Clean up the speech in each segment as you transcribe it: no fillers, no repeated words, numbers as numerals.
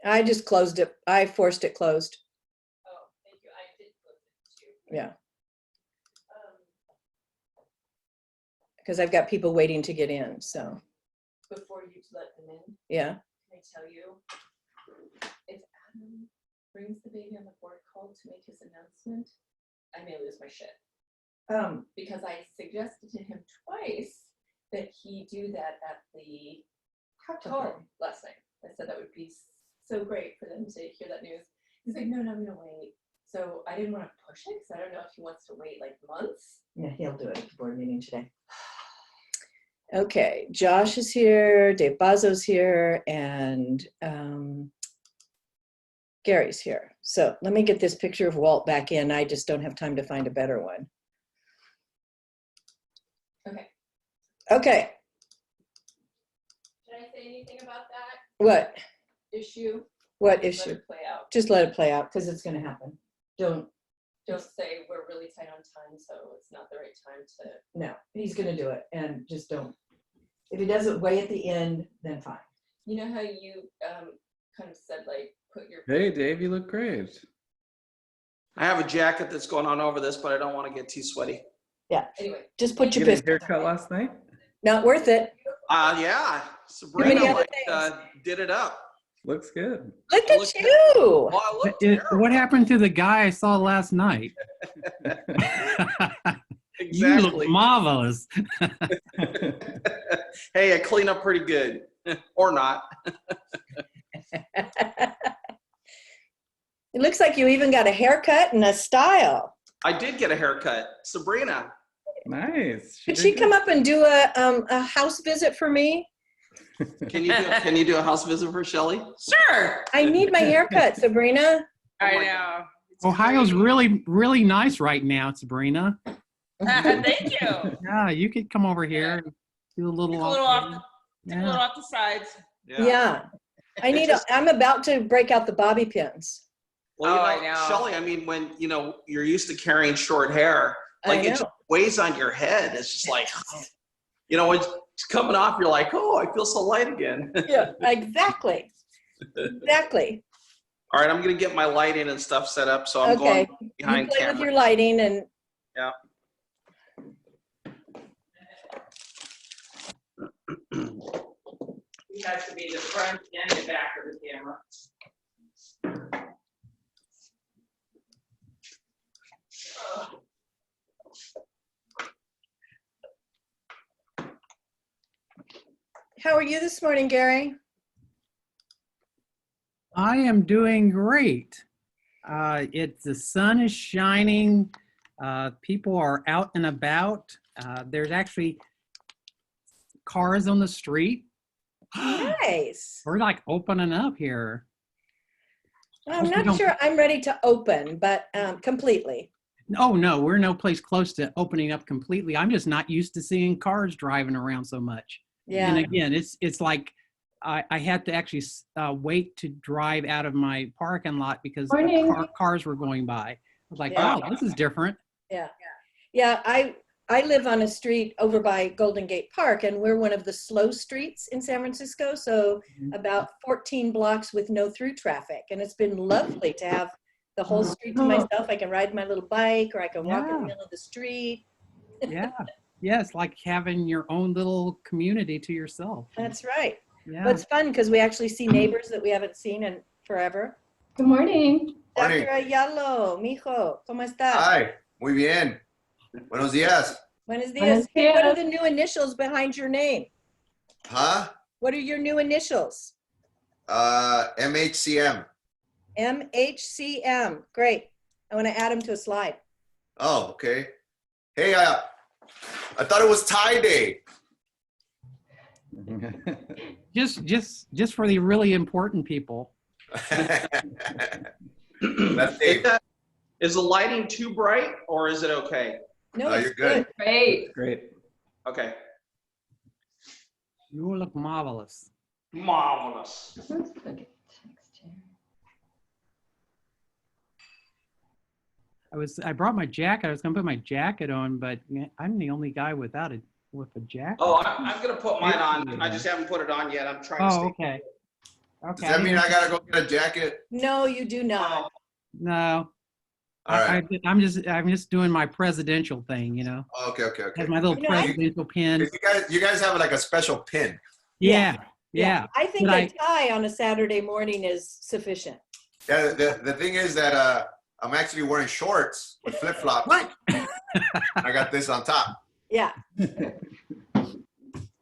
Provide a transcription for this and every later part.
I just closed it. I forced it closed. Oh, thank you. I did close it too. Yeah. Because I've got people waiting to get in, so. Before you let them in, Yeah. can I tell you, if Adam brings the baby on the board call to make his announcement, I may lose my shit. Because I suggested to him twice that he do that at the call last night. I said that would be so great for them to hear that news. He's like, no, I'm gonna wait. So I didn't want to push it because I don't know if he wants to wait like months. Yeah, he'll do it at the board meeting today. Okay, Josh is here, Dave Bazzo's here, and Gary's here. So let me get this picture of Walt back in. I just don't have time to find a better one. Okay. Okay. Can I say anything about that What? issue? What Let issue? it play out. Just let it play out. Because it's going to happen. Don't. Say we're really tight on time, so it's not the right time to. No, he's going to do it. And just don't. If he does it way at the end, then fine. You know how you kind of said like put your. Hey, Dave, you look great. I have a jacket that's going on over this, but I don't want to get too sweaty. Yeah. Anyway. Just put You your get a business. haircut last night? Not worth it. Yeah, many Sabrina other did it up. Looks good. Look I at looked you. Oh, I look terrible. What happened to the guy I saw last night? You look Exactly. marvelous. Hey, I clean up pretty good, or not. It looks like you even got a haircut and a style. I did get a haircut, Sabrina. Nice. Could did she good. come up and do a house visit for me? Can you do a house visit for Shelly? Sure. I need my haircut, Sabrina. I know. Ohio's really, really nice right now, Sabrina. Thank you. Yeah, you could come over here and do a little. Take a little off the, take a Yeah. little off the sides. Yeah. I need. I'm about to break out the bobby pins. Well, Oh, I know. Shelly, I mean, when you're used to carrying short hair, like it just weighs on your head. It's just like, when it's coming off, you're like, oh, I feel so light again. Yeah, exactly. Exactly. All right, I'm gonna get my lighting and stuff set up, so I'm Okay. going behind You play camera. with your lighting and. Yeah. He has to be the front and the back of the camera. How are you this morning, Gary? I am doing great. The sun is shining. People are out and about. There's actually cars on the street. Nice. We're like opening up here. I'm We not don't- sure I'm ready to open, but completely. Oh no, we're no place close to opening up completely. I'm just not used to seeing cars driving around so much. Yeah. And again, it's like I had to actually wait to drive out of my parking lot because cars were going by. I was like, Yeah. oh, this is different. Yeah. I live on a street over by Golden Gate Park, and we're one of the slow streets in San Francisco. So about 14 blocks with no through traffic. And it's been lovely to have the whole street to myself. I can ride my little bike, or I can walk in the middle of the street. Yeah. Yeah, it's like having your own little community to yourself. That's right. Yeah. But it's fun because we actually see neighbors that we haven't seen in forever. Good morning. Dr. Ayalo, mijo, ¿cómo estás? Hi, muy bien. Buenos días. Buenos dias. Buenos Hey, what are dias. the new initials behind your name? Huh? What are your new initials? MHCM. MHCM. Great. I want to add them to a slide. Oh, okay. Hey, I thought it was tie day. Just for the really important people. That's Dave. Is the lighting too bright, or is it okay? No, No, it's you're good. Great. Great. Okay. You look marvelous. Marvelous. Let's look at text here. I brought my jacket. I was gonna put my jacket on, but I'm the only guy with a jacket. Oh, I'm gonna put mine on. I just haven't put it on yet. I'm trying to Oh, stay. okay. Okay. Does that mean I gotta go get a jacket? No, you do not. No. All right. I'm just doing my presidential thing, you know. Okay. Has my little You know, I- presidential pin. You guys have like a special pin. Yeah. Yeah. I think But a tie on a Saturday morning is sufficient. Yeah. The thing is that I'm actually wearing shorts with flip flops. What? I got this on top. Yeah.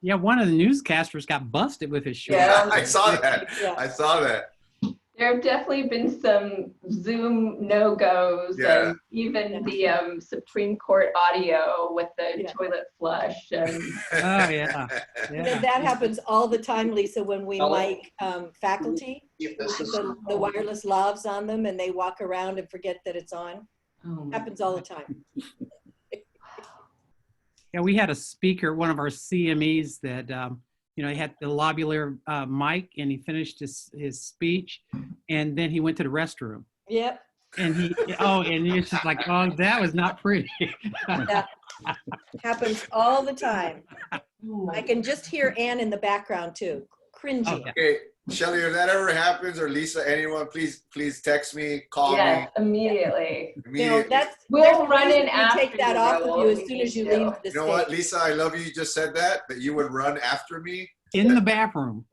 Yeah, one of the newscasters got busted with his shirt. Yeah. I saw that. Yeah. I saw that. There have definitely been some Zoom no-goes Yeah. and even the Supreme Court audio with the Yeah. toilet flush. And Oh, yeah. You know, Yeah. that happens all the time, Lisa, when we Hello? mic faculty. If this is The wireless lavs on them and they walk around and forget that it's on. Happens all the time. Yeah, we had a speaker, one of our CMEs that, you know, he had the lobular mic and he finished his speech and then he went to the restroom. Yep. And and it's just like, oh, that was not pretty. That happens all the time. I can just hear Ann in the background too, cringing. Oh, yeah. Okay, Shelly, if that ever happens, or Lisa, anyone, please text me, call yes, immediately. You know, immediately. that's We'll there's a run reason in we after take that you, off of Raoul, you if as we soon need as you to. leave the You know what, stage. Lisa, I love you. You just said that you would run after me. In the bathroom.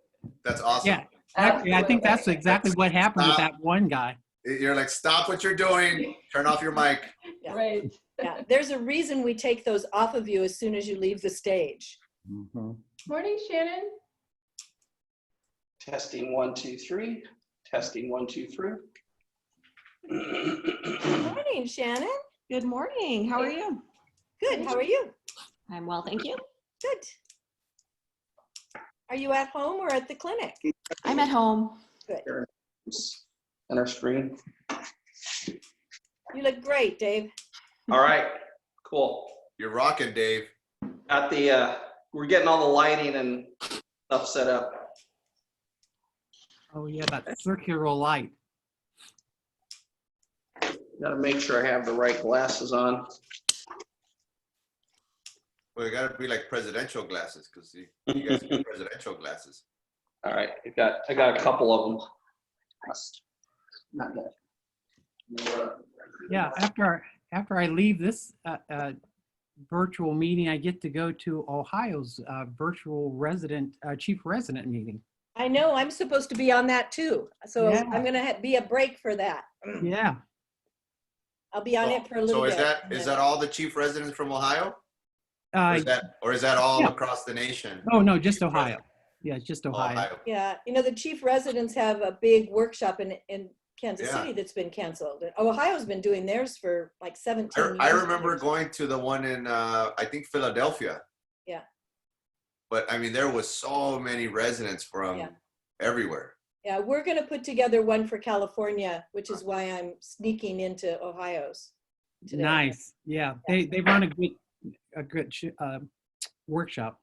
That's awesome. Yeah. Actually, I think that's Absolutely. exactly what happened with that one guy. You're like, stop what you're doing. Turn off your mic. Yeah. Right. Yeah, there's a reason we take those off of you as soon as you leave the stage. Mhm. Morning, Shannon. testing 1, 2, 3. Testing 1, 2, 3. Good morning, Shannon. Good morning. How are you? Good. How are you? I'm well, thank you. Good. Are you at home or at the clinic? I'm at home. And our screen. You look great, Dave. All right, cool. You're rocking, Dave. At the we're getting all the lighting and stuff set up. Oh, yeah, that circular light. Got to make sure I have the right glasses on. Well, you gotta be like presidential glasses, because you guys get presidential glasses. All right, I got a couple of them. Not yet. Yeah, after I leave this virtual meeting, I get to go to Ohio's virtual chief resident meeting. I know, I'm supposed to be on that too. So Yeah. I'm gonna be a break for that. Yeah. I'll be on it for a little So bit. is that all the chief residents from Ohio? Uh, Or is that all yeah. across the nation? oh, no, just Ohio. Yeah, it's just Ohio. Ohio. Yeah, you know, the chief residents have a big workshop in Kansas Yeah. City that's been canceled. And Ohio's been doing theirs for like 17 years. I remember going to the one in I think Philadelphia. Yeah. But I mean, there was so many residents from Yeah. everywhere. Yeah, we're gonna put together one for California, which is why I'm sneaking into Ohio's today. Nice. Yeah, they run a good workshop.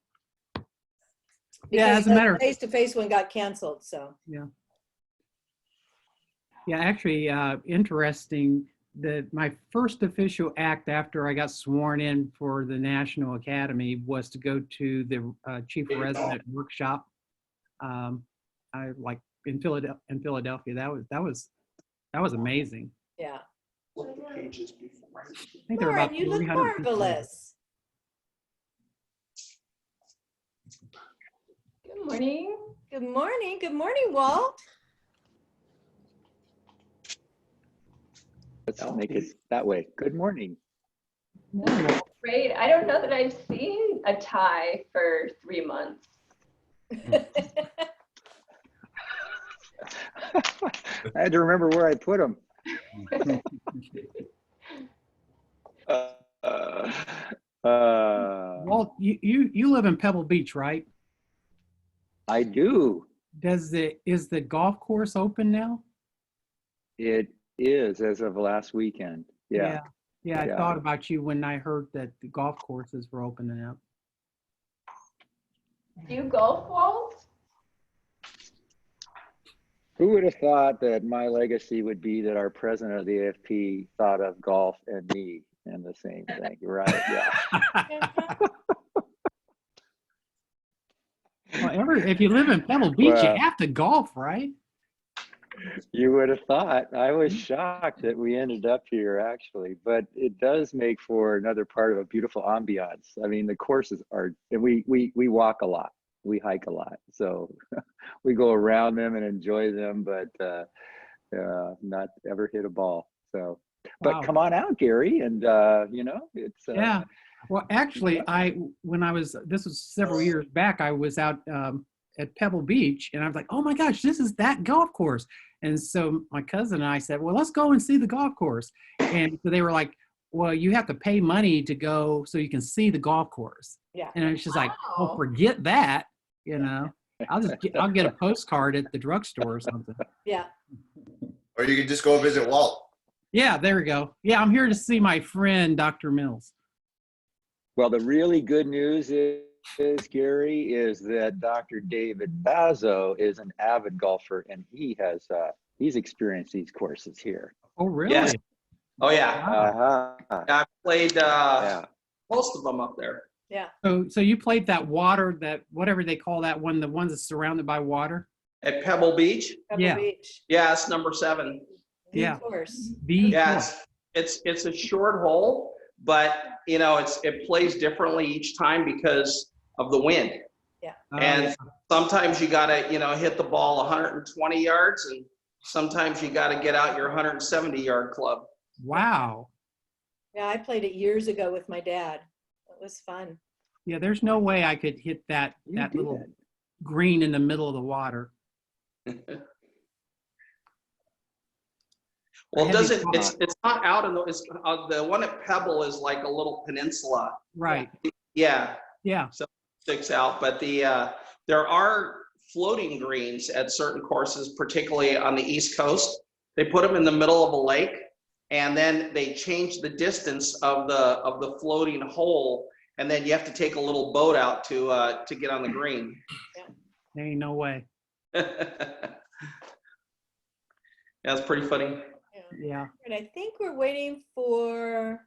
Yeah, as a matter of Face-to-face one got canceled, so. Yeah, actually, interesting that my first official act after I got sworn in for the National Academy was to go to the chief resident workshop. I like in Philadelphia. That was amazing. Yeah. Look at the pages before. I think there were about Lauren, you look 300 people. marvelous. Good morning. Good morning. Good morning, Walt. Let's make it that way. Good morning. Great. I don't know that I've seen a tie for 3 months. I had to remember where I put them. Walt, you live in Pebble Beach, right? I do. Is the golf course open now? It is as of last weekend. Yeah. Yeah, I Yeah. thought about you when I heard that the golf courses were opening up. Do you golf, Walt? Who would have thought that my legacy would be that our president of the AFP thought of golf and me and the same thing, right? Yeah. Well, if you live in Pebble Beach, Well, you have to golf, right? You would have thought. I was shocked that we ended up here actually, but it does make for another part of a beautiful ambiance. I mean, the courses are, and we walk a lot, we hike a lot, so we go around them and enjoy them, but not ever hit a ball. So, but Wow. come on out, Gary, and you know, it's Yeah. Well, actually, this was several years back, I was out at Pebble Beach, and I was like, oh my gosh, this is that golf course. And so my cousin and I said, well, let's go and see the golf course. And so they were like, well, you have to pay money to go so you can see the golf course. Yeah. And it's just like, well, forget that, you know. I'll get a postcard at the drugstore or something. Yeah. Or you can just go visit Walt. Yeah, there we go. Yeah, I'm here to see my friend, Dr. Mills. well, the really good news is, Gary, is that Dr. David Bazzo is an avid golfer, and he has he's experienced these courses here. Oh, really? Yes. Oh yeah. Uh-huh. I played Yeah. most of them up there. Yeah. So you played that water, that whatever they call that one, the ones that's surrounded by water? At Pebble Beach. Pebble Yeah. Beach. Yeah, it's number 7. Yeah. Of course. Yeah, it's a short hole, but you know it plays differently each time because of the wind. Yeah. And sometimes you gotta hit the ball 120 yards, and sometimes you gotta get out your 170-yard club. Wow. Yeah, I played it years ago with my dad. It was fun. Yeah, there's no way I could hit that little green in the middle of the water. Well, it's not out in the one at Pebble is like a little peninsula. Right. Yeah. Yeah. So it sticks out, but there are floating greens at certain courses, particularly on the East Coast. They put them in the middle of a lake, and then they change the distance of the floating hole, and then you have to take a little boat out to get on the green. There ain't no way. Yeah, it's pretty funny. Yeah. And I think we're waiting for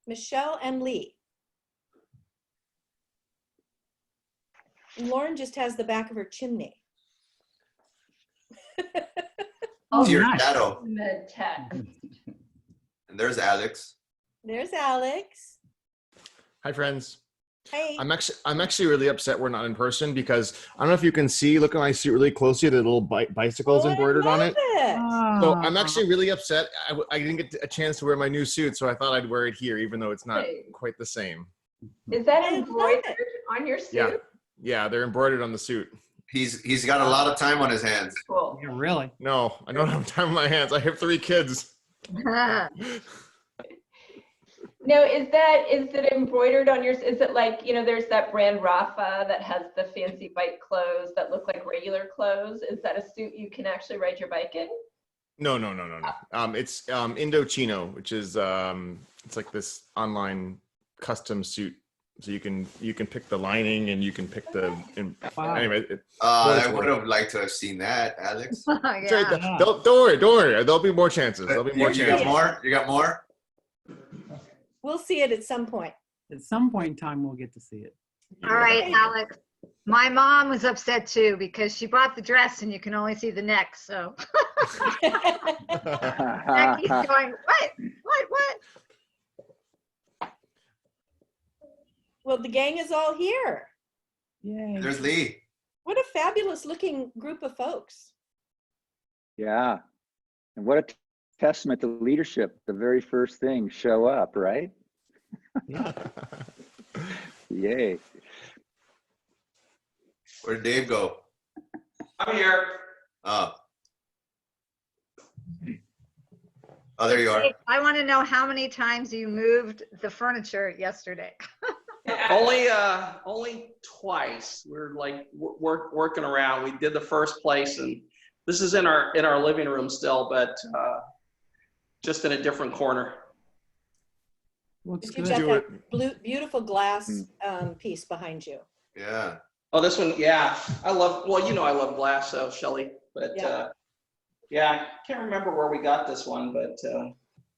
Michelle and Lee. Lauren just has the back of her chimney. It's your nice. shadow. In the text. And there's Alex. There's Alex. Hi, friends. Hey. I'm actually really upset we're not in person because I don't know if you can see. Look at my suit really closely. The little bicycles embroidered on it. So I'm actually really upset. I didn't get a chance to wear my new suit, so I thought I'd wear it here, even though it's not quite the same. Is that embroidered on your suit? Yeah, yeah, they're embroidered on the suit. He's got a lot of time on his hands. Cool. Yeah, really? No, I don't have time on my hands. I have 3 kids. No, is it embroidered on yours? Is it like, there's that brand Rafa that has the fancy bike clothes that look like regular clothes? Is that a suit you can actually ride your bike in? No. It's Indochino, which is it's like this online custom suit. So you can pick the lining and you can pick the. Anyway, I would have liked to have seen that, Alex. Yeah. Don't worry. There'll be more chances. There'll be more chances. You got more? We'll see it at some point. At some point in time, we'll get to see it. All right, Alex. My mom was upset too because she bought the dress and you can only see the neck. So Jackie's going, what? Well, the gang is all here. Yay. There's Lee. What a fabulous looking group of folks. Yeah. And what a testament to leadership. The very first thing, show up, right? Yeah. Yay. Where'd Dave go? I'm here. Oh, there you are. I want to know how many times you moved the furniture yesterday. Only twice. We're like working around. We did the first place, and this is in our living room still, but just in a different corner. Looks You good. got that beautiful glass piece behind you. Yeah. Oh, this one, yeah. I love glass, so Shelly, but I can't remember where we got this one, but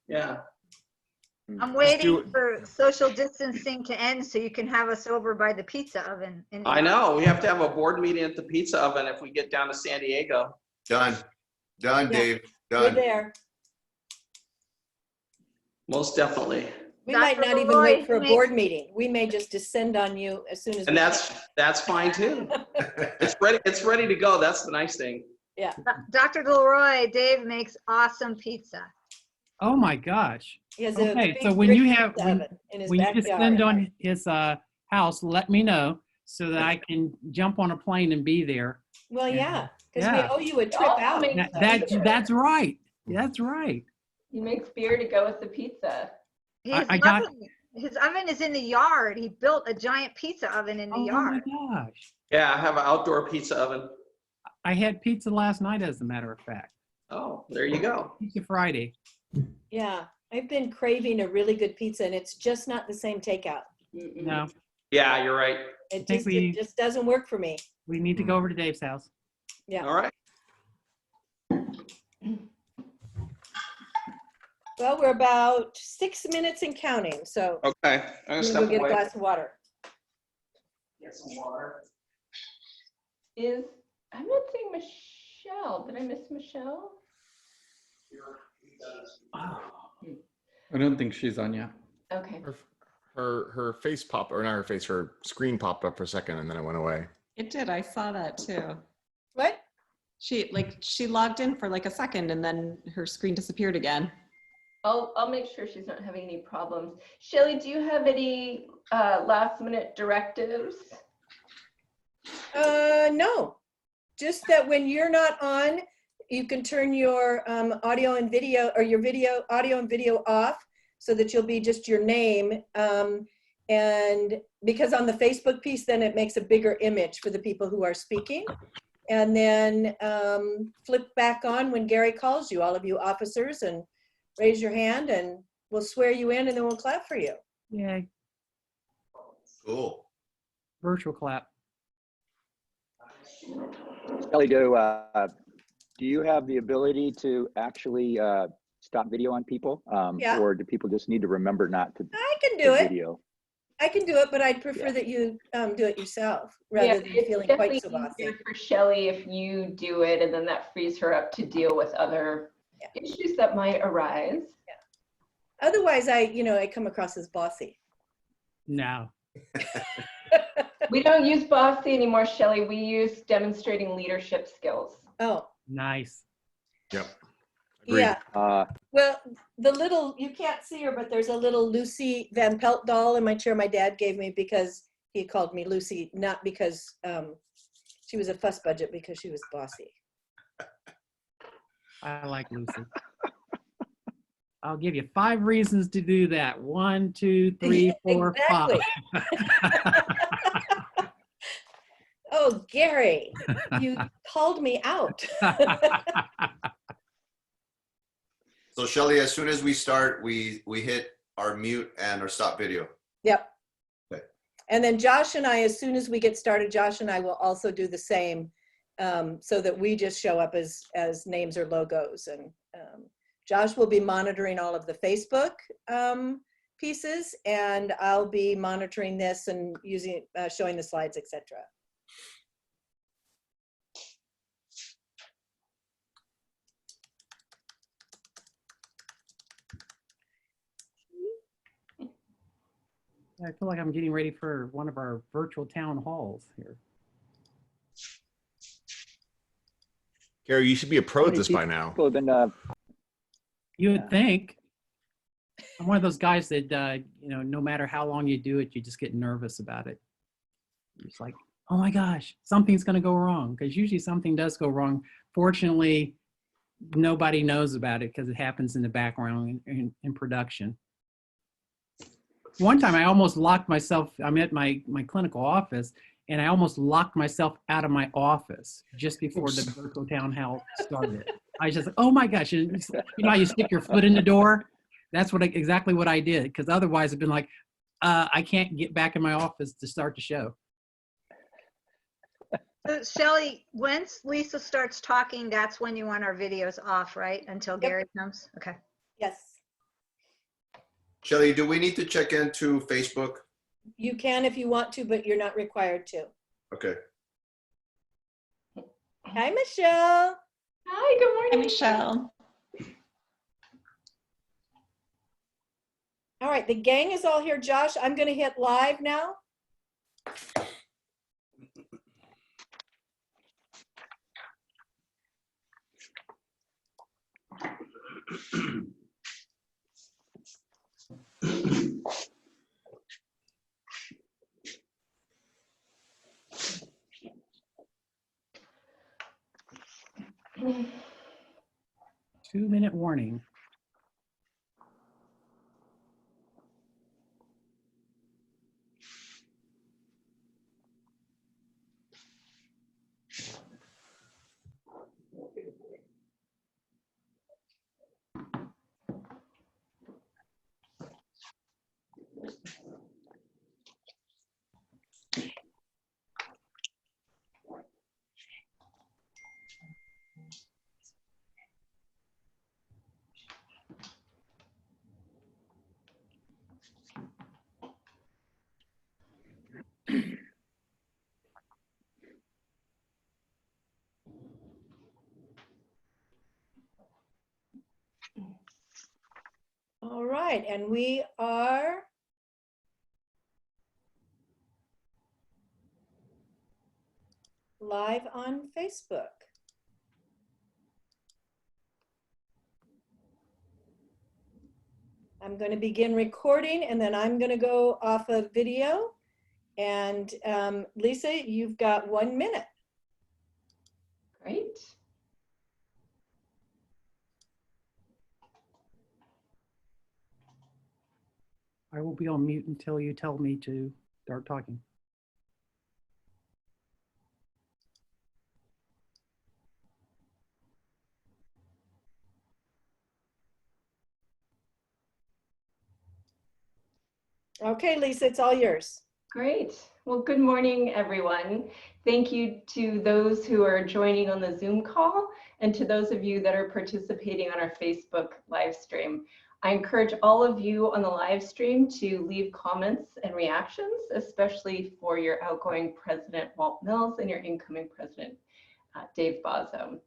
yeah. I'm waiting for social distancing to end so you can have us over by the pizza oven. I know. We have to have a board meeting at the pizza oven if we get down to San Diego. Done. Done, Yeah. Dave. We're Done. there. Most definitely. We might Dr. not even Leroy, wait for a he board meeting. We may just descend on you as soon as And we that's fine too. It's ready to go. That's the nice thing. Yeah. Dr. Leroy, Dave makes awesome pizza. Oh my gosh. He has a Okay, big so when you brick have, pizza oven in his when you backyard. descend on his house, let me know so that I can jump on a plane and be there. Well, yeah, because Yeah. we owe you a He trip also out. makes That's right. That's right. He makes beer to go with the pizza. His oven is in the yard. He built a giant pizza oven in the Oh yard. my gosh. Yeah, I have an outdoor pizza oven. I had pizza last night, as a matter of fact. Oh, there you go. Pizza Friday. Yeah, I've been craving a really good pizza, and it's just not the same takeout. No, Yeah, you're right. It think it just doesn't work for me. we need to go over to Dave's house. Yeah. All right. Well, we're about 6 minutes and counting, so Okay. I'm I'm gonna gonna step go get a away. glass of water. Get some water. I'm not seeing Michelle. Did I miss Michelle? I don't think she's on yet. Okay. Her face popped, or not her face, her screen popped up for a second and then it went away. It did. I saw that too. What? She logged in for like a second and then her screen disappeared again. I'll make sure she's not having any problems. Shelley, do you have any last minute directives? No, just that when you're not on, you can turn your audio and video, or your audio and video off, so that you'll be just your name. And because on the Facebook piece, then it makes a bigger image for the people who are speaking. And then flip back on when Gary calls you, all of you officers, and raise your hand and we'll swear you in and then we'll clap for you. Yay. Cool. Virtual clap. Kelly, do you have the ability to actually stop video on people? Yeah. Or do people just need to remember not to I can do it. video? I can do it, but I'd prefer that you do it yourself rather than feeling quite so bossy. Easier for Shelley if you do it, and then that frees her up to deal with other issues that might arise. Yeah. Otherwise, I come across as bossy. No. We don't use bossy anymore, Shelley. We use demonstrating leadership skills. Oh. Nice. Yep. Agreed. Yeah. Well, you can't see her, but there's a little Lucy Van Pelt doll in my chair my dad gave me because he called me Lucy, not because she was a fuss budget, because she was bossy. I like Lucy. I'll give you 5 reasons to do that. 1, 2, 3, 4, Exactly. 5. Oh, Gary, you called me out. So Shelley, as soon as we start, we hit our mute and our stop video. Yep. Okay. And then Josh and I, as soon as we get started, Josh and I will also do the same, so that we just show up as names or logos. And Josh will be monitoring all of the Facebook pieces, and I'll be monitoring this and showing the slides, etc. I feel like I'm getting ready for one of our virtual town halls here. Gary, you should be a pro at this by now. People have been, You would think. I'm one of those guys that, no matter how long you do it, you just get nervous about it. It's like, oh my gosh, something's going to go wrong. Because usually something does go wrong. Fortunately, nobody knows about it because it happens in the background in production. One time I almost locked myself, I'm at my clinical office, and I almost locked myself out of my office just before the virtual town hall started. I was just like, oh my gosh, you know how you stick your foot in the door? That's exactly what I did, because otherwise I've been like, I can't get back in my office to start the show. So Shelley, once Lisa starts talking, that's when you want our videos off, right? Until Gary comes? Okay. Yes. Shelley, do we need to check into Facebook? You can if you want to, but you're not required to. Okay. Hi, Michelle. Hi, good morning. Hi, Michelle. All right, the gang is all here. Josh, I'm going to hit live now. Two-minute warning. All right, and we are live on Facebook. I'm going to begin recording and then I'm going to go off of video. And Lisa, you've got 1 minute. Great. I will be on mute until you tell me to start talking. Okay, Lisa, it's all yours. Great. Well, good morning, everyone. Thank you to those who are joining on the Zoom call and to those of you that are participating on our Facebook live stream. I encourage all of you on the live stream to leave comments and reactions, especially for your outgoing President Walt Mills and your incoming President Dave Bazzo.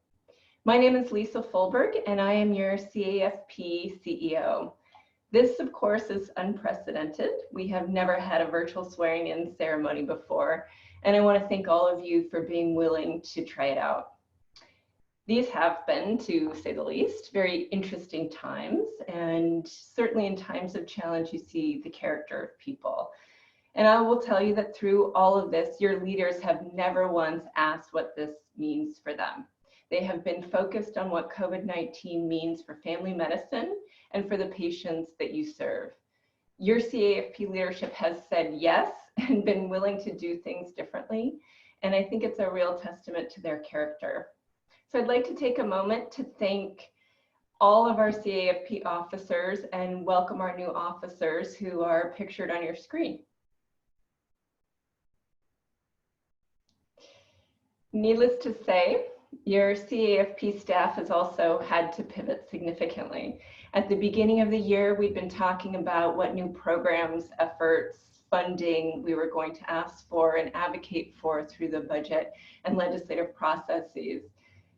My name is Lisa Fulberg and I am your CAFP CEO. This, of course, is unprecedented. We have never had a virtual swearing-in ceremony before, and I want to thank all of you for being willing to try it out. These have been, to say the least, very interesting times, and certainly in times of challenge, you see the character of people. And I will tell you that through all of this, your leaders have never once asked what this means for them. They have been focused on what COVID-19 means for family medicine and for the patients that you serve. Your CAFP leadership has said yes and been willing to do things differently. And I think it's a real testament to their character. So I'd like to take a moment to thank all of our CAFP officers and welcome our new officers who are pictured on your screen. Needless to say, your CAFP staff has also had to pivot significantly. At the beginning of the year, we've been talking about what new programs, efforts, funding we were going to ask for and advocate for through the budget and legislative processes.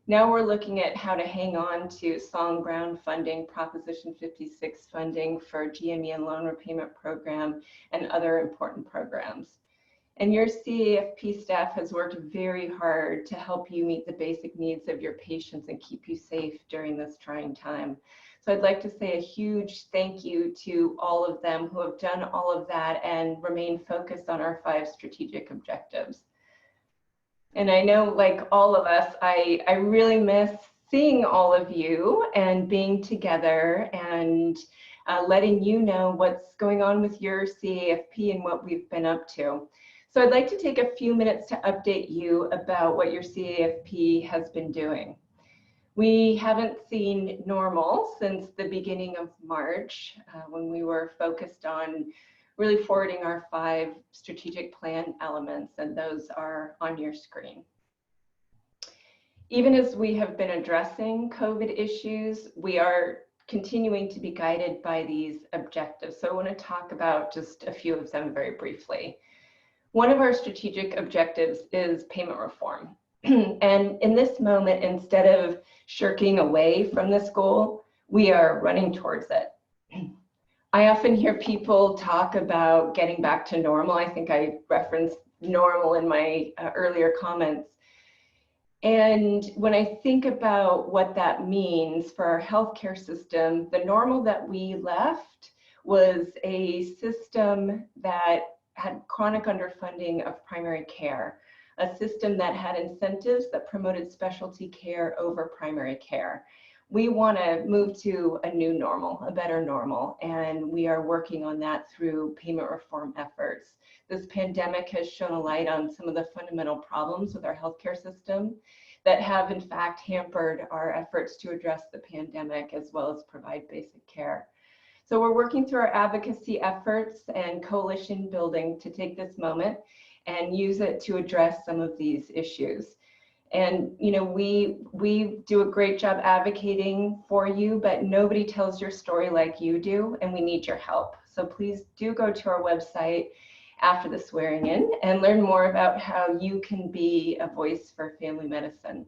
Now we're looking at how to hang on to Solid Ground funding, Proposition 56 funding for GME and loan repayment program and other important programs. And your CAFP staff has worked very hard to help you meet the basic needs of your patients and keep you safe during this trying time. So I'd like to say a huge thank you to all of them who have done all of that and remain focused on our 5 strategic objectives. And I know, like all of us, I really miss seeing all of you and being together and letting you know what's going on with your CAFP and what we've been up to. So I'd like to take a few minutes to update you about what your CAFP has been doing. We haven't seen normal since the beginning of March when we were focused on really forwarding our 5 strategic plan elements, and those are on your screen. Even as we have been addressing COVID issues, we are continuing to be guided by these objectives. So I want to talk about just a few of them very briefly. One of our strategic objectives is payment reform. And in this moment, instead of shirking away from this goal, we are running towards it. I often hear people talk about getting back to normal. I think I referenced normal in my earlier comments. And when I think about what that means for our healthcare system, the normal that we left was a system that had chronic underfunding of primary care, a system that had incentives that promoted specialty care over primary care. We want to move to a new normal, a better normal, and we are working on that through payment reform efforts. This pandemic has shone a light on some of the fundamental problems with our healthcare system that have in fact hampered our efforts to address the pandemic as well as provide basic care. So we're working through our advocacy efforts and coalition building to take this moment and use it to address some of these issues. And you know, we do a great job advocating for you, but nobody tells your story like you do, and we need your help. So please do go to our website after the swearing in and learn more about how you can be a voice for family medicine.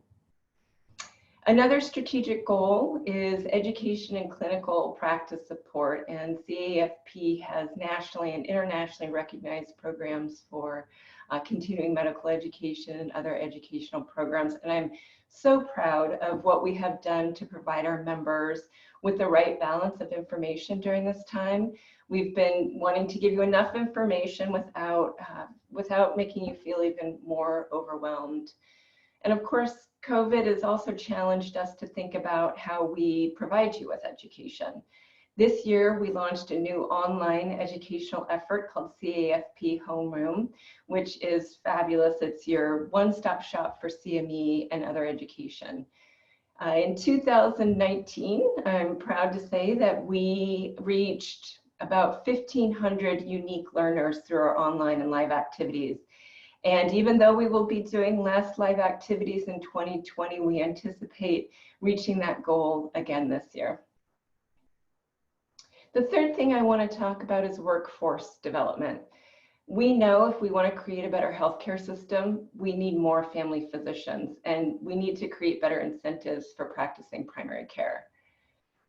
Another strategic goal is education and clinical practice support, and CAFP has nationally and internationally recognized programs for continuing medical education and other educational programs. And I'm so proud of what we have done to provide our members with the right balance of information during this time. We've been wanting to give you enough information without making you feel even more overwhelmed. And of course, COVID has also challenged us to think about how we provide you with education. This year, we launched a new online educational effort called CAFP Homeroom, which is fabulous. It's your one-stop shop for CME and other education. In 2019, I'm proud to say that we reached about 1,500 unique learners through our online and live activities. And even though we will be doing less live activities in 2020, we anticipate reaching that goal again this year. The third thing I want to talk about is workforce development. We know if we want to create a better healthcare system, we need more family physicians, and we need to create better incentives for practicing primary care.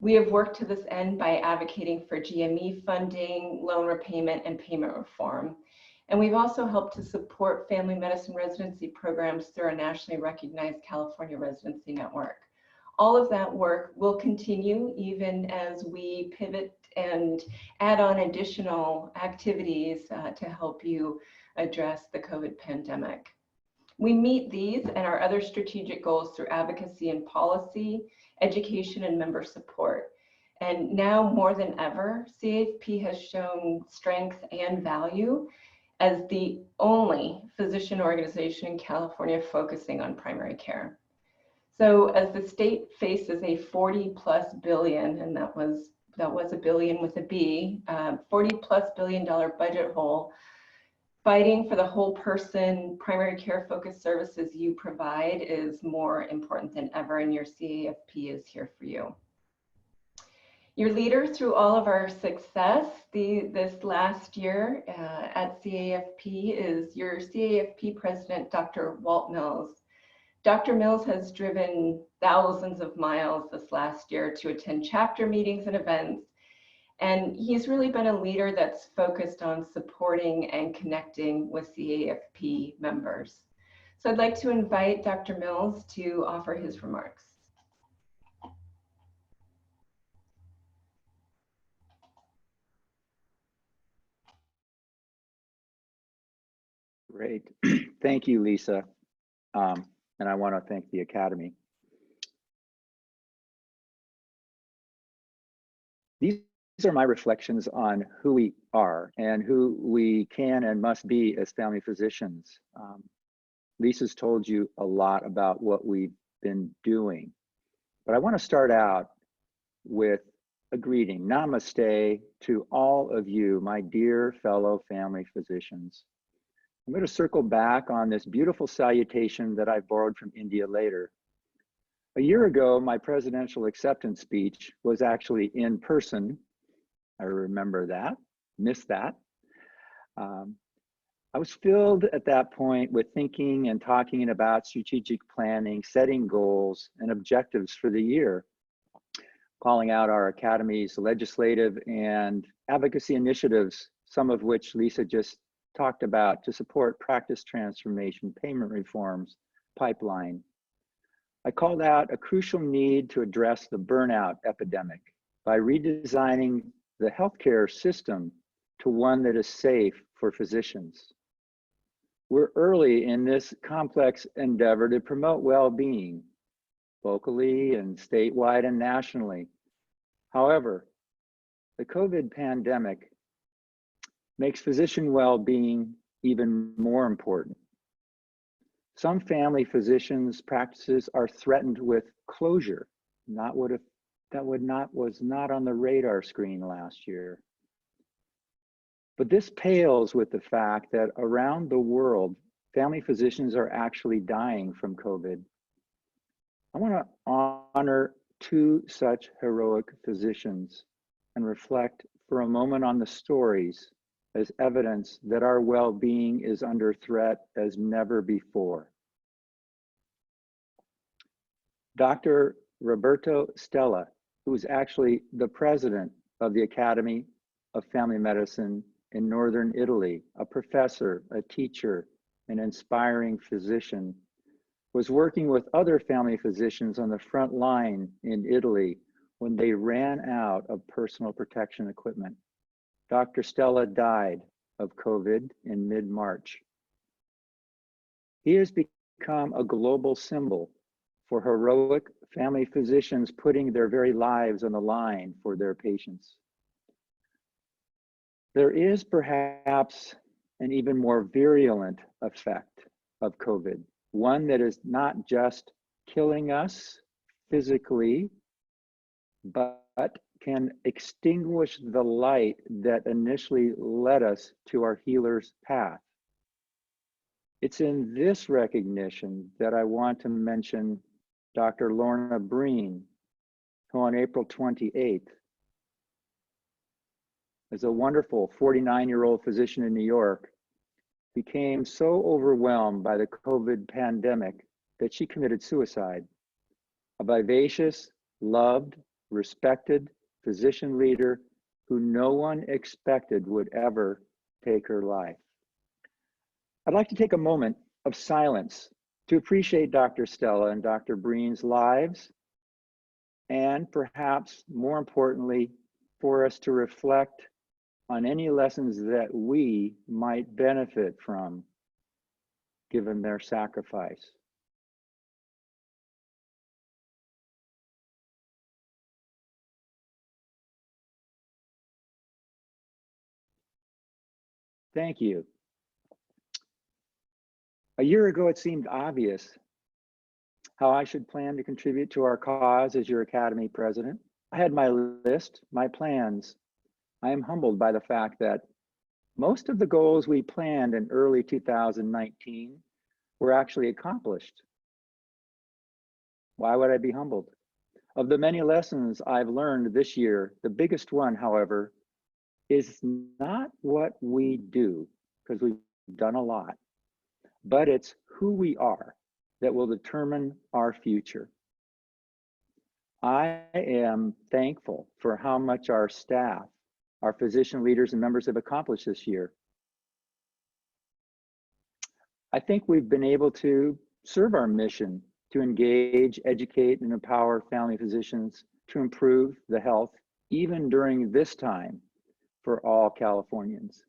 We have worked to this end by advocating for GME funding, loan repayment, and payment reform. And we've also helped to support family medicine residency programs through our nationally recognized California Residency Network. All of that work will continue even as we pivot and add on additional activities to help you address the COVID pandemic. We meet these and our other strategic goals through advocacy and policy, education, and member support. And now more than ever, CAFP has shown strength and value as the only physician organization in California focusing on primary care. So as the state faces a 40+ billion, and that was a billion with a B, $40+ billion budget hole, fighting for the whole person primary care focused services you provide is more important than ever, and your CAFP is here for you. Your leader through all of our success this last year at CAFP is your CAFP President Dr. Walt Mills. Dr. Mills has driven thousands of miles this last year to attend chapter meetings and events, and he's really been a leader that's focused on supporting and connecting with CAFP members. So I'd like to invite Dr. Mills to offer his remarks. Great. Thank you, Lisa. And I want to thank the Academy. These are my reflections on who we are and who we can and must be as family physicians. Lisa's told you a lot about what we've been doing, but I want to start out with a greeting. Namaste to all of you, my dear fellow family physicians. I'm going to circle back on this beautiful salutation that I borrowed from India later. A year ago, my presidential acceptance speech was actually in person. I remember that, missed that. I I was filled at that point with thinking and talking about strategic planning, setting goals and objectives for the year, calling out our Academy's legislative and advocacy initiatives, some of which Lisa just talked about, to support practice transformation, payment reforms, pipeline. I called out a crucial need to address the burnout epidemic by redesigning the healthcare system to one that is safe for physicians. We're early in this complex endeavor to promote well-being, locally and statewide and nationally. However, the COVID pandemic makes physician well-being even more important. Some family physicians' practices are threatened with closure, was not on the radar screen last year. But this pales with the fact that around the world, family physicians are actually dying from COVID. I want to honor two such heroic physicians and reflect for a moment on the stories as evidence that our well-being is under threat as never before. Dr. Roberto Stella, who is actually the president of the Academy of Family Medicine in Northern Italy, a professor, a teacher, an inspiring physician, was working with other family physicians on the front line in Italy when they ran out of personal protection equipment. Dr. Stella died of COVID in mid-March. He has become a global symbol for heroic family physicians putting their very lives on the line for their patients. There is perhaps an even more virulent effect of COVID, one that is not just killing us physically, but can extinguish the light that initially led us to our healer's path. It's in this recognition that I want to mention Dr. Lorna Breen, who on April 28th, as a wonderful 49-year-old physician in New York, became so overwhelmed by the COVID pandemic that she committed suicide. A vivacious, loved, respected physician leader who no one expected would ever take her life. I'd like to take a moment of silence to appreciate Dr. Stella and Dr. Breen's lives, and perhaps more importantly, for us to reflect on any lessons that we might benefit from, given their sacrifice. Thank you. A year ago, it seemed obvious how I should plan to contribute to our cause as your Academy president. I had my list, my plans. I am humbled by the fact that most of the goals we planned in early 2019 were actually accomplished. Why would I be humbled? Of the many lessons I've learned this year, the biggest one, however, is not what we do, because we've done a lot, but it's who we are that will determine our future. I am thankful for how much our staff, our physician leaders and members have accomplished this year. I think we've been able to serve our mission to engage, educate, and empower family physicians to improve the health, even during this time, for all Californians.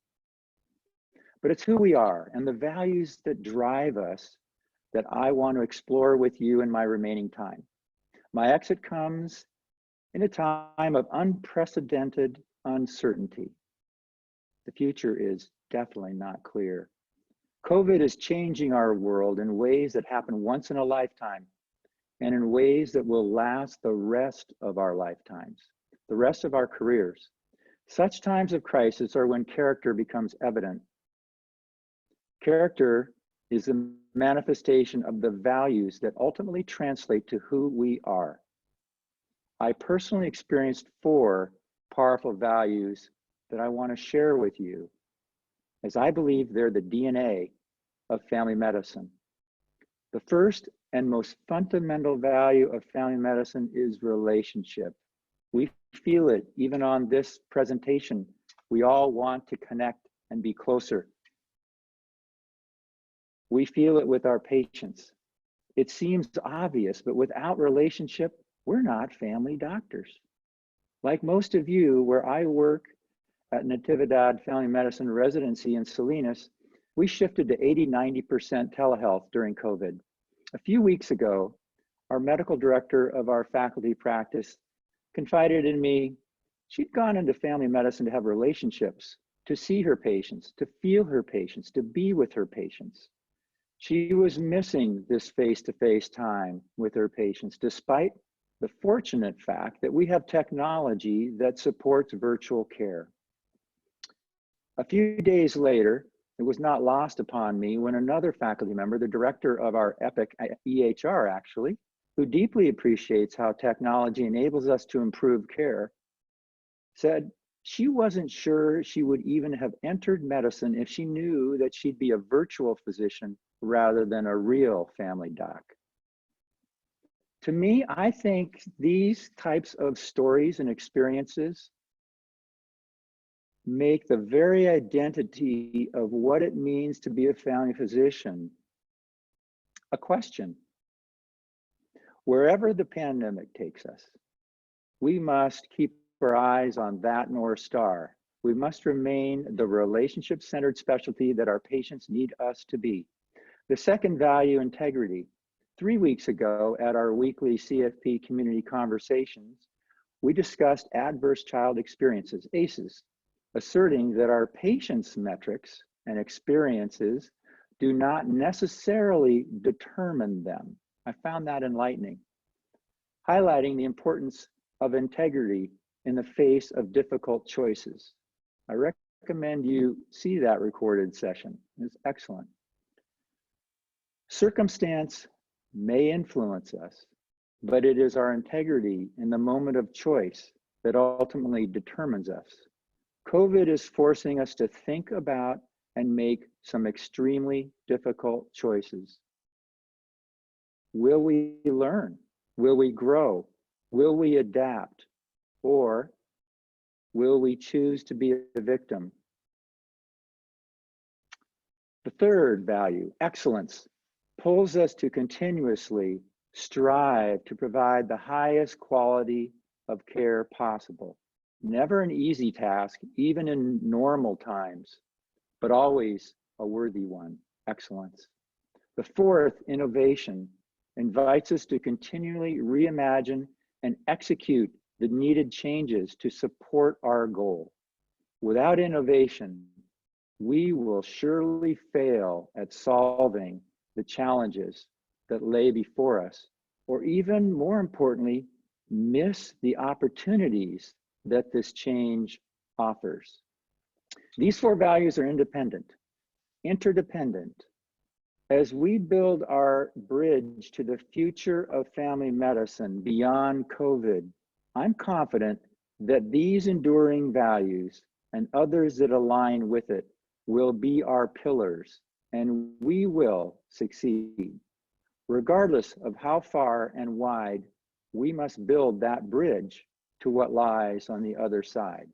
But it's who we are and the values that drive us that I want to explore with you in my remaining time. My exit comes in a time of unprecedented uncertainty. The future is definitely not clear. COVID is changing our world in ways that happen once in a lifetime and in ways that will last the rest of our lifetimes, the rest of our careers. Such times of crisis are when character becomes evident. Character is the manifestation of the values that ultimately translate to who we are. I personally experienced 4 powerful values that I want to share with you. as I believe they're the DNA of family medicine. The first and most fundamental value of family medicine is relationship. We feel it even on this presentation. We all want to connect and be closer. We feel it with our patients. It seems obvious, but without relationship, we're not family doctors. Like most of you, where I work at Natividad Family Medicine Residency in Salinas, we shifted to 80–90% telehealth during COVID. A few weeks ago, our medical director of our faculty practice confided in me she'd gone into family medicine to have relationships, to see her patients, to feel her patients, to be with her patients. She was missing this face-to-face time with her patients, despite the fortunate fact that we have technology that supports virtual care. A few days later, it was not lost upon me when another faculty member, the director of our EPIC EHR actually, who deeply appreciates how technology enables us to improve care, said she wasn't sure she would even have entered medicine if she knew that she'd be a virtual physician rather than a real family doc. To me, I think these types of stories and experiences make the very identity of what it means to be a family physician a question. Wherever the pandemic takes us, we must keep our eyes on that North Star. We must remain the relationship-centered specialty that our patients need us to be. The second value, integrity. 3 weeks ago at our weekly CFP community conversations, we discussed adverse child experiences, ACEs, asserting that our patients' metrics and experiences do not necessarily determine them. I found that enlightening, highlighting the importance of integrity in the face of difficult choices. I recommend you see that recorded session. It's excellent. Circumstance may influence us, but it is our integrity in the moment of choice that ultimately determines us. COVID is forcing us to think about and make some extremely difficult choices. Will we learn? Will we grow? Will we adapt? Or will we choose to be a victim? The third value, excellence, pulls us to continuously strive to provide the highest quality of care possible. Never an easy task, even in normal times, but always a worthy one, excellence. The fourth, innovation, invites us to continually reimagine and execute the needed changes to support our goal. Without innovation, we will surely fail at solving the challenges that lay before us, or even more importantly, miss the opportunities that this change offers. These four values are independent, interdependent. As we build our bridge to the future of family medicine beyond COVID, I'm confident that these enduring values and others that align with it will be our pillars, and we will succeed. Regardless of how far and wide, we must build that bridge to what lies on the other side.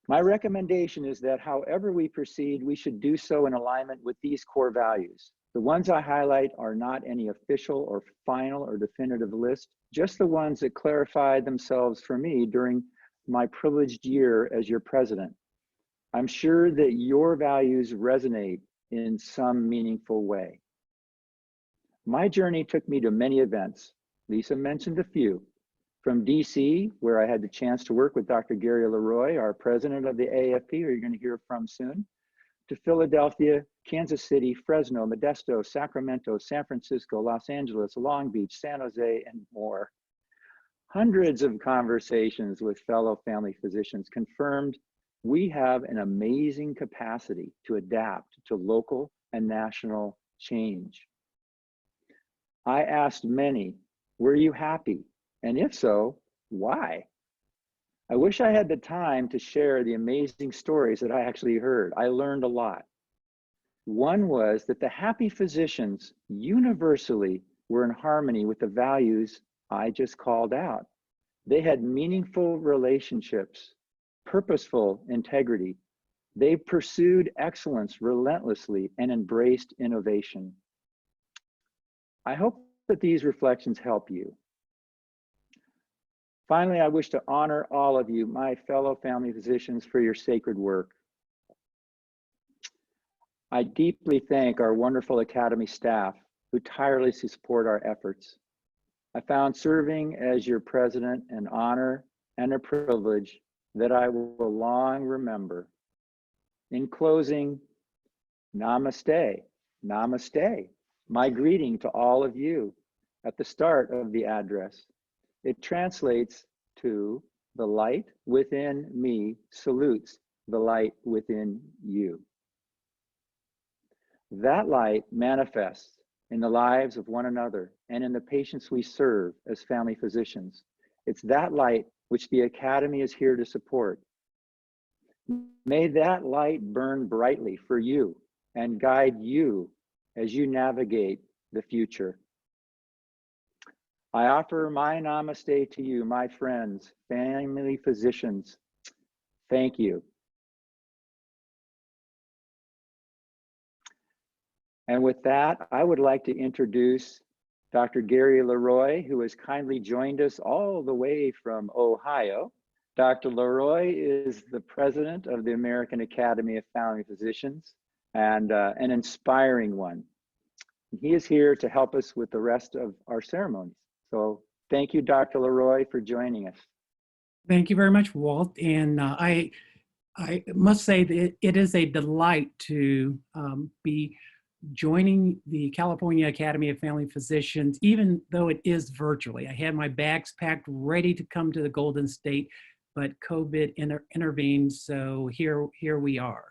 My recommendation is that however we proceed, we should do so in alignment with these core values. The ones I highlight are not any official or final or definitive list, just the ones that clarified themselves for me during my privileged year as your president. I'm sure that your values resonate in some meaningful way. My journey took me to many events. Lisa mentioned a few. From DC, where I had the chance to work with Dr. Gary Leroy, our president of the AAFP, who you're going to hear from soon, to Philadelphia, Kansas City, Fresno, Modesto, Sacramento, San Francisco, Los Angeles, Long Beach, San Jose, and more. Hundreds of conversations with fellow family physicians confirmed we have an amazing capacity to adapt to local and national change. I asked many, were you happy? And if so, why? I wish I had the time to share the amazing stories that I actually heard. I learned a lot. One was that the happy physicians universally were in harmony with the values I just called out. They had meaningful relationships, purposeful integrity. They pursued excellence relentlessly and embraced innovation. I hope that these reflections help you. Finally, I wish to honor all of you, my fellow family physicians, for your sacred work. I deeply thank our wonderful Academy staff who tirelessly support our efforts. I found serving as your president an honor and a privilege that I will long remember. In closing, namaste, namaste, my greeting to all of you at the start of the address. It translates to the light within me salutes the light within you. That light manifests in the lives of one another and in the patients we serve as family physicians. It's that light which the Academy is here to support. May that light burn brightly for you and guide you as you navigate the future. I offer my namaste to you, my friends, family physicians. Thank you. And with that, I would like to introduce Dr. Gary Leroy, who has kindly joined us all the way from Ohio. Dr. Leroy is the president of the American Academy of Family Physicians and an inspiring one. He is here to help us with the rest of our ceremonies. So thank you, Dr. Leroy, for joining us. Thank you very much, Walt. And I must say that it is a delight to be joining the California Academy of Family Physicians, even though it is virtually. I had my bags packed, ready to come to the Golden State, but COVID intervened, so here we are.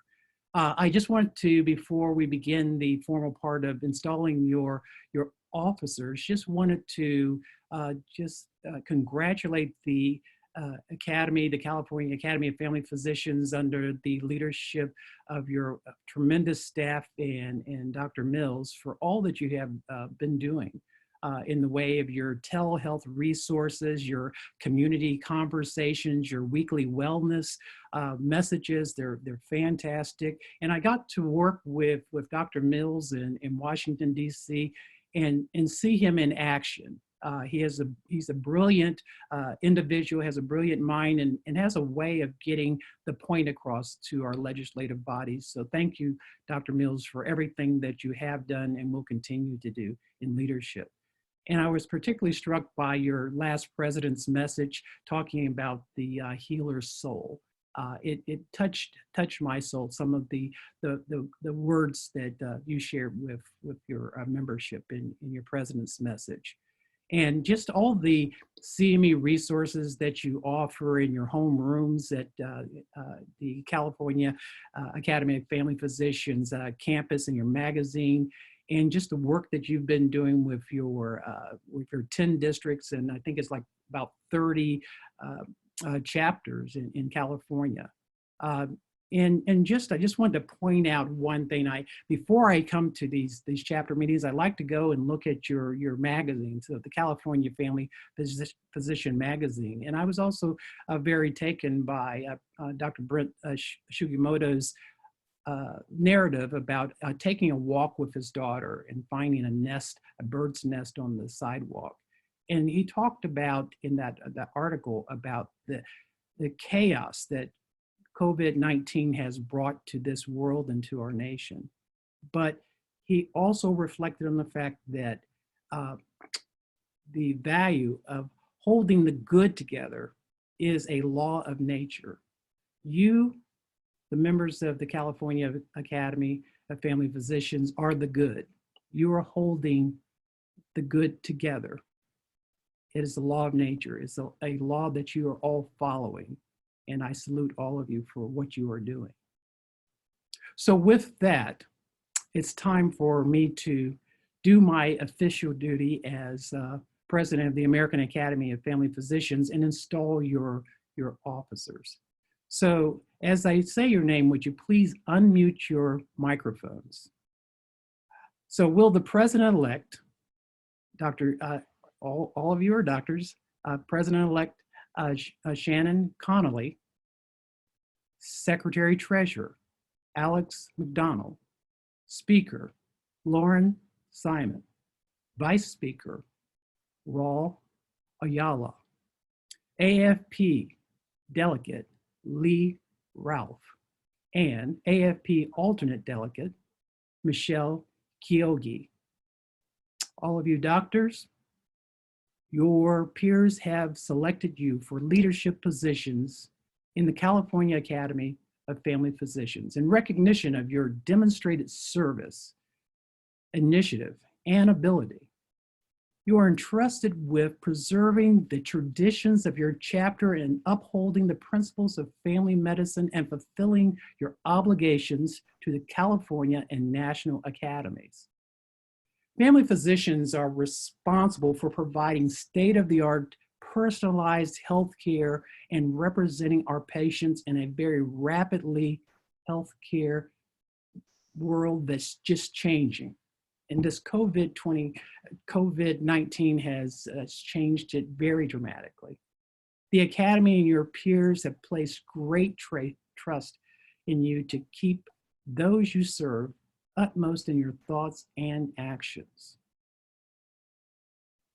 I just want to, before we begin the formal part of installing your officers, just wanted to congratulate the Academy, the California Academy of Family Physicians, under the leadership of your tremendous staff and Dr. Mills, for all that you have been doing in the way of your telehealth resources, your community conversations, your weekly wellness messages. They're fantastic. And I got to work with Dr. Mills in Washington, D.C. and see him in action. He's a brilliant individual, has a brilliant mind, and has a way of getting the point across to our legislative bodies. So thank you, Dr. Mills, for everything that you have done and will continue to do in leadership. And I was particularly struck by your last president's message talking about the healer's soul. It touched my soul, some of the words that you shared with your membership in your president's message. And just all the CME resources that you offer in your home rooms at the California Academy of Family Physicians campus, and your magazine, and just the work that you've been doing with your 10 districts, and I think it's like about 30 chapters in California. And I just wanted to point out one thing. Before I come to these chapter meetings, I like to go and look at your magazine, so the California Family Physician magazine. And I was also very taken by Dr. Brent Sugimoto's narrative about taking a walk with his daughter and finding a bird's nest on the sidewalk. And he talked about in that article about the chaos that COVID-19 has brought to this world and to our nation. But he also reflected on the fact that the value of holding the good together is a law of nature. You, the members of the California Academy of Family Physicians, are the good. You are holding the good together. It is the law of nature. It's a law that you are all following. And I salute all of you for what you are doing. So with that, it's time for me to do my official duty as president of the American Academy of Family Physicians and install your your officers. So as I say your name, would you please unmute your microphones? So will the President-elect, Dr. All of you are doctors, President-elect Shannon Connolly, Secretary Treasurer Alex McDonald, Speaker Lauren Simon, Vice Speaker Raul Ayala, AFP Delegate Lee Ralph, and AFP Alternate Delegate Michelle Kyogi. All of you doctors, your peers have selected you for leadership positions in the California Academy of Family Physicians in recognition of your demonstrated service, initiative, and ability. You are entrusted with preserving the traditions of your chapter and upholding the principles of family medicine and fulfilling your obligations to the California and national academies. Family physicians are responsible for providing state-of-the-art personalized healthcare and representing our patients in a very rapidly healthcare world that's just changing. And this COVID-19 has changed it very dramatically. The Academy and your peers have placed great trust in you to keep those you serve utmost in your thoughts and actions.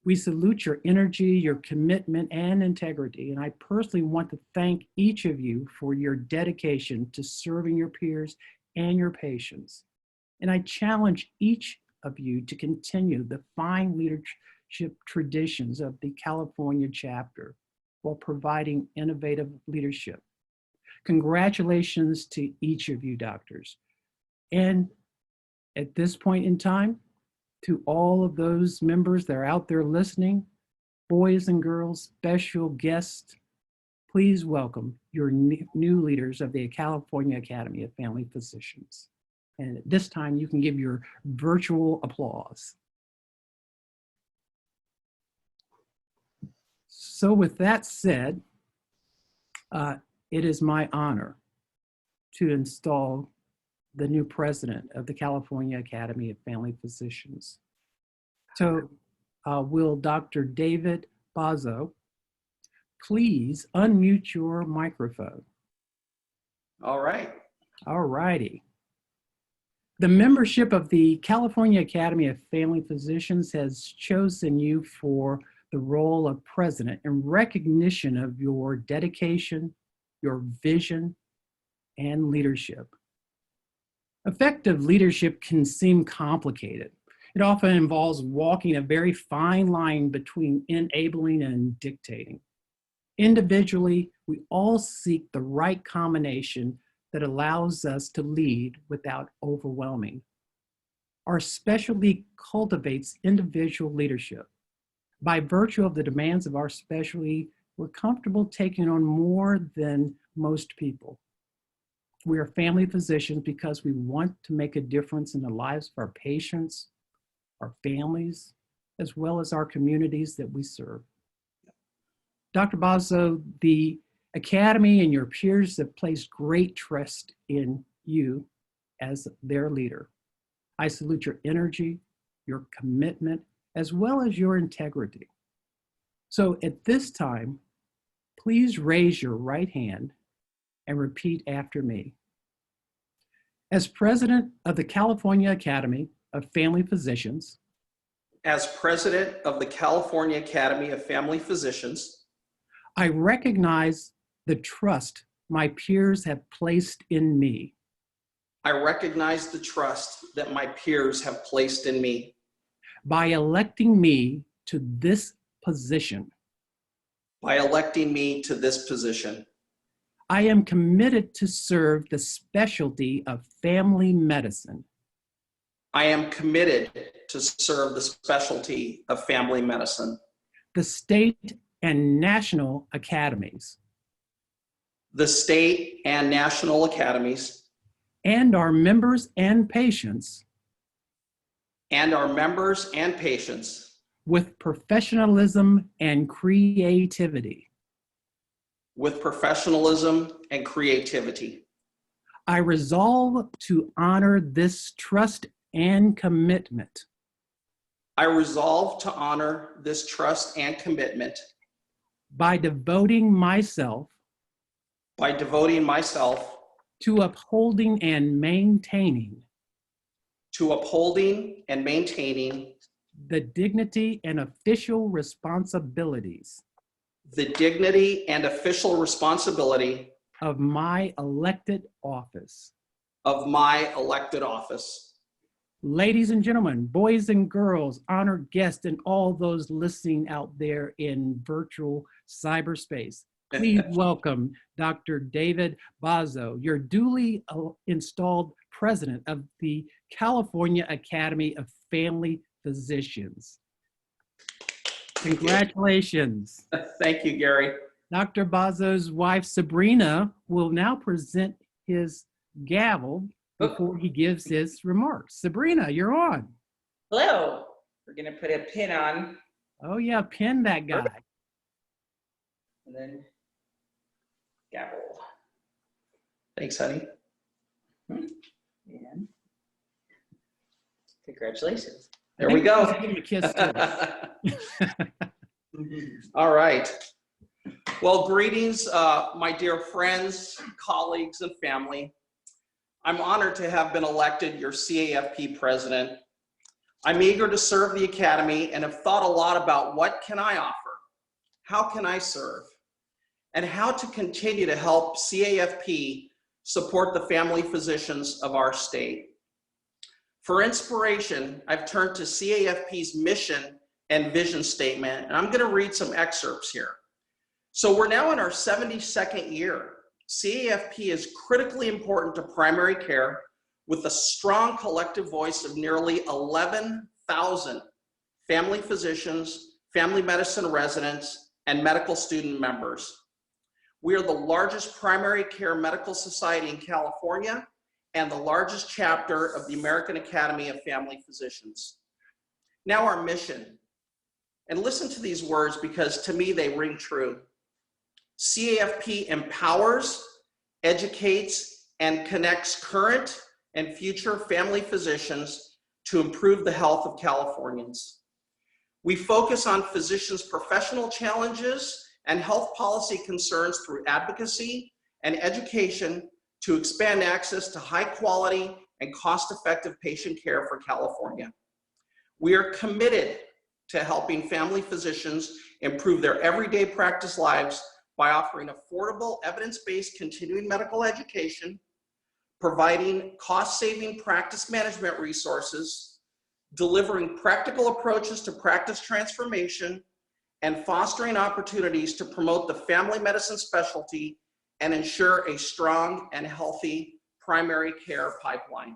We salute your energy, your commitment, and integrity, and I personally want to thank each of you for your dedication to serving your peers and your patients. And I challenge each of you to continue the fine leadership traditions of the California chapter while providing innovative leadership. Congratulations to each of you doctors. And at this point in time, to all of those members that are out there listening, boys and girls, special guests, please welcome your new leaders of the California Academy of Family Physicians. And at this time, you can give your virtual applause. So with that said, it is my honor to install the new president of the California Academy of Family Physicians. So will Dr. David Bazzo please unmute your microphone? All right. All righty. The membership of the California Academy of Family Physicians has chosen you for the role of president in recognition of your dedication, your vision, and leadership. Effective leadership can seem complicated. It often involves walking a very fine line between enabling and dictating. Individually, we all seek the right combination that allows us to lead without overwhelming. Our specialty cultivates individual leadership. By virtue of the demands of our specialty, we're comfortable taking on more than most people. We are family physicians because we want to make a difference in the lives of our patients, our families, as well as our communities that we serve. Dr. Bazzo, the Academy and your peers have placed great trust in you as their leader. I salute your energy, your commitment, as well as your integrity. So at this time, please raise your right hand and repeat after me. As president of the California Academy of Family Physicians, As president of the California Academy of Family Physicians, I recognize the trust my peers have placed in me. I recognize the trust that my peers have placed in me. By electing me to this position, By electing me to this position, I am committed to serve the specialty of family medicine. I am committed to serve the specialty of family medicine, The state and national academies, the state and national academies, and our members and patients and our members and patients with professionalism and creativity. with professionalism and creativity. I resolve to honor this trust and commitment I resolve to honor this trust and commitment by devoting myself to upholding and maintaining the dignity and official responsibilities of my elected office. Ladies and gentlemen, boys and girls, honored guests, and all those listening out there in virtual cyberspace, please welcome Dr. David Bazzo, your duly installed president of the California Academy of Family Physicians. Congratulations. Thank you, Gary. Dr. Bazzo's wife, Sabrina, will now present his gavel before he gives his remarks. Sabrina, you're on. Hello. We're going to put a pin on. Oh yeah, pin that guy. And then gavel. Thanks, honey. And congratulations. There we go. Give him a kiss too. All right. Well, greetings, my dear friends, colleagues, and family. I'm honored to have been elected your CAFP president. I'm eager to serve the Academy and have thought a lot about what can I offer, how can I serve, and how to continue to help CAFP support the family physicians of our state. For inspiration, I've turned to CAFP's mission and vision statement, and I'm going to read some excerpts here. So we're now in our 72nd year. CAFP is critically important to primary care with a strong collective voice of nearly 11,000 family physicians, family medicine residents, and medical student members. We are the largest primary care medical society in California and the largest chapter of the American Academy of Family Physicians. Now our mission, and listen to these words because to me they ring true. CAFP empowers, educates, and connects current and future family physicians to improve the health of Californians. We focus on physicians' professional challenges and health policy concerns through advocacy and education to expand access to high quality and cost-effective patient care for California. We are committed to helping family physicians improve their everyday practice lives by offering affordable, evidence-based continuing medical education, providing cost-saving practice management resources, delivering practical approaches to practice transformation, and fostering opportunities to promote the family medicine specialty and ensure a strong and healthy primary care pipeline.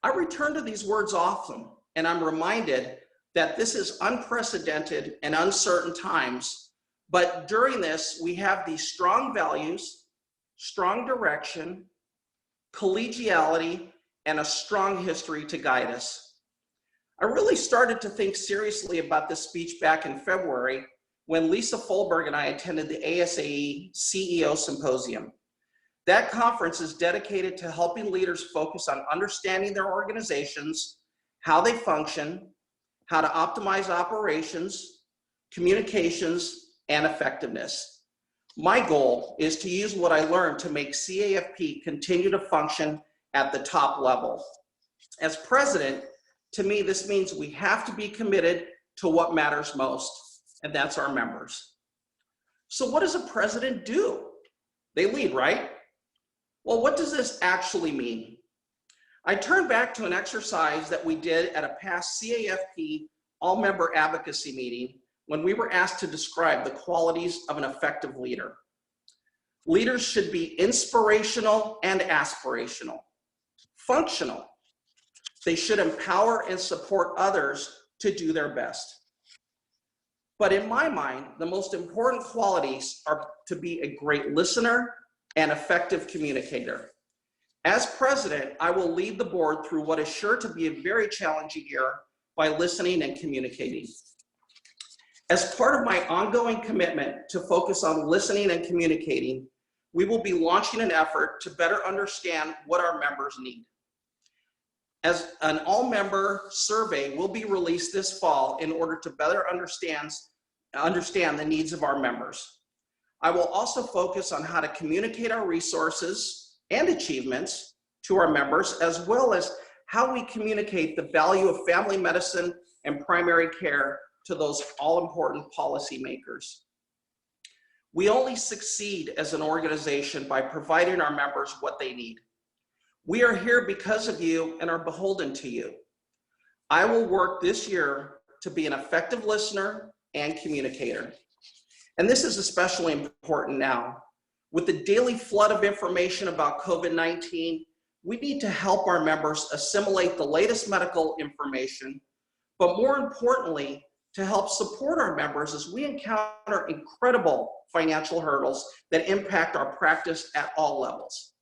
I return to these words often, and I'm reminded that this is unprecedented and uncertain times. But during this, we have these strong values, strong direction, collegiality, and a strong history to guide us. I really started to think seriously about this speech back in February when Lisa Folberg and I attended the ASAE CEO Symposium. That conference is dedicated to helping leaders focus on understanding their organizations, how they function, how to optimize operations, communications, and effectiveness. My goal is to use what I learned to make CAFP continue to function at the top level. As president, to me, this means we have to be committed to what matters most, and that's our members. So what does a president do? They lead, right? Well, what does this actually mean? I turn back to an exercise that we did at a past CAFP all-member advocacy meeting when we were asked to describe the qualities of an effective leader. Leaders should be inspirational and aspirational, functional. They should empower and support others to do their best. But in my mind, the most important qualities are to be a great listener and effective communicator. As president, I will lead the board through what is sure to be a very challenging year by listening and communicating. As part of my ongoing commitment to focus on listening and communicating, we will be launching an effort to better understand what our members need. As an all-member survey will be released this fall in order to better understand the needs of our members. I will also focus on how to communicate our resources and achievements to our members, as well as how we communicate the value of family medicine and primary care to those all-important policymakers. We only succeed as an organization by providing our members what they need. We are here because of you and are beholden to you. I will work this year to be an effective listener and communicator. And this is especially important now. With the daily flood of information about COVID-19, we need to help our members assimilate the latest medical information, but more importantly, to help support our members as we encounter incredible financial hurdles that impact our practice at all levels.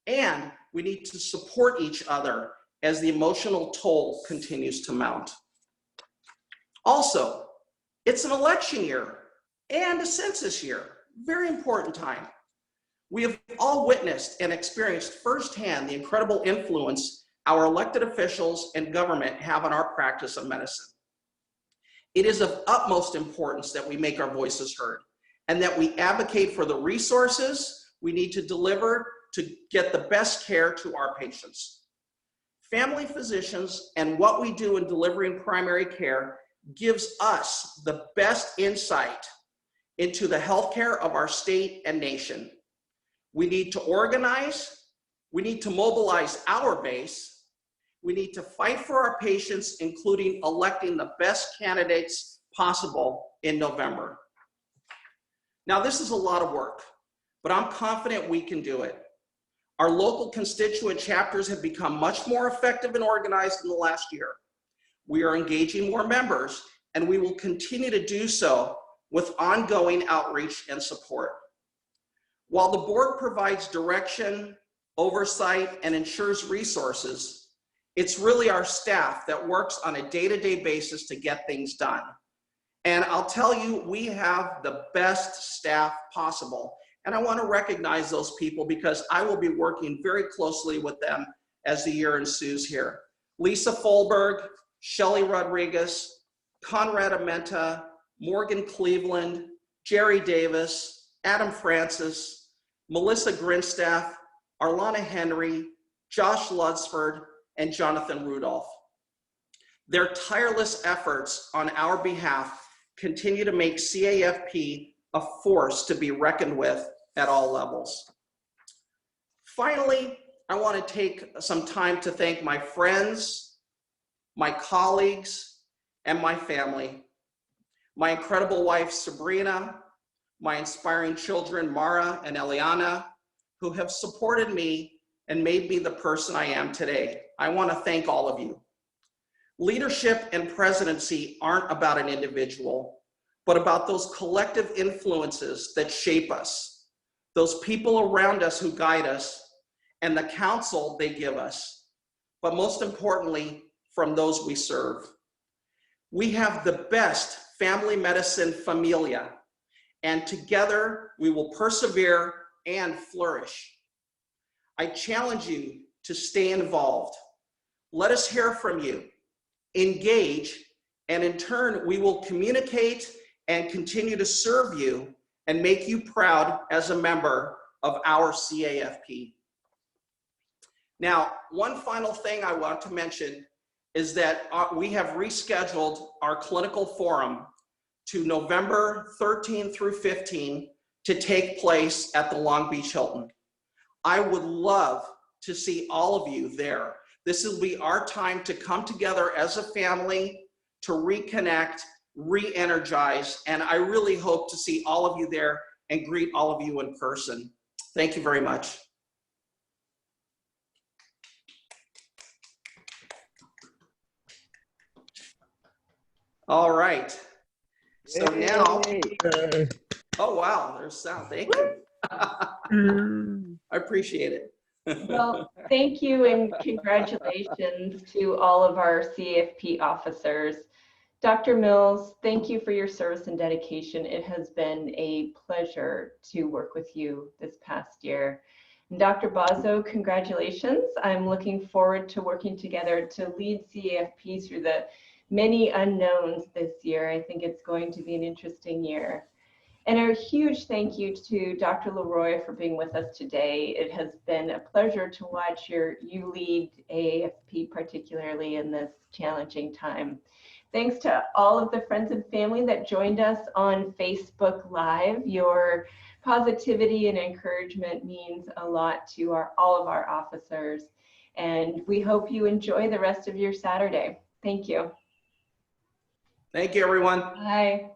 And we need to support each other as the emotional toll continues to mount. Also, it's an election year and a census year, very important time. We have all witnessed and experienced firsthand the incredible influence our elected officials and government have on our practice of medicine. It is of utmost importance that we make our voices heard and that we advocate for the resources we need to deliver to get the best care to our patients. Family physicians and what we do in delivering primary care gives us the best insight into the healthcare of our state and nation. We need to organize, we need to mobilize our base, we need to fight for our patients, including electing the best candidates possible in November. Now, this is a lot of work, but I'm confident we can do it. Our local constituent chapters have become much more effective and organized in the last year. We are engaging more members, and we will continue to do so with ongoing outreach and support. While the board provides direction, oversight, and ensures resources, it's really our staff that works on a day-to-day basis to get things done. And I'll tell you, we have the best staff possible. And I want to recognize those people because I will be working very closely with them as the year ensues here. Lisa Folberg, Shelly Rodriguez, Conrad Amenta, Morgan Cleveland, Jerry Davis, Adam Francis, Melissa Grinstaff, Arlana Henry, Josh Ludsford, and Jonathan Rudolph. Their tireless efforts on our behalf continue to make CAFP a force to be reckoned with at all levels. Finally, I want to take some time to thank my friends, my colleagues, and my family. My incredible wife, Sabrina, my inspiring children, Mara and Eliana, who have supported me and made me the person I am today. I want to thank all of you. Leadership and presidency aren't about an individual, but about those collective influences that shape us, those people around us who guide us, and the counsel they give us, but most importantly, from those we serve. We have the best family medicine familia, and together we will persevere and flourish. I challenge you to stay involved. Let us hear from you, engage, and in turn, we will communicate and continue to serve you and make you proud as a member of our CAFP. Now, one final thing I want to mention is that we have rescheduled our clinical forum to November 13 through 15 to take place at the Long Beach Hilton. I would love to see all of you there. This will be our time to come together as a family, to reconnect, re-energize, and I really hope to see all of you there and greet all of you in person. Thank you very much. All right. So now, oh wow, there's sound. Thank you. I appreciate it. Well, thank you and congratulations to all of our CAFP officers. Dr. Mills, thank you for your service and dedication. It has been a pleasure to work with you this past year. And Dr. Bazzo, congratulations. I'm looking forward to working together to lead CAFP through the many unknowns this year. I think it's going to be an interesting year. And a huge thank you to Dr. Leroy for being with us today. It has been a pleasure to watch you lead AAFP, particularly in this challenging time. Thanks to all of the friends and family that joined us on Facebook Live. Your positivity and encouragement means a lot to all of our officers. And we hope you enjoy the rest of your Saturday. Thank you. Thank you, everyone. Bye.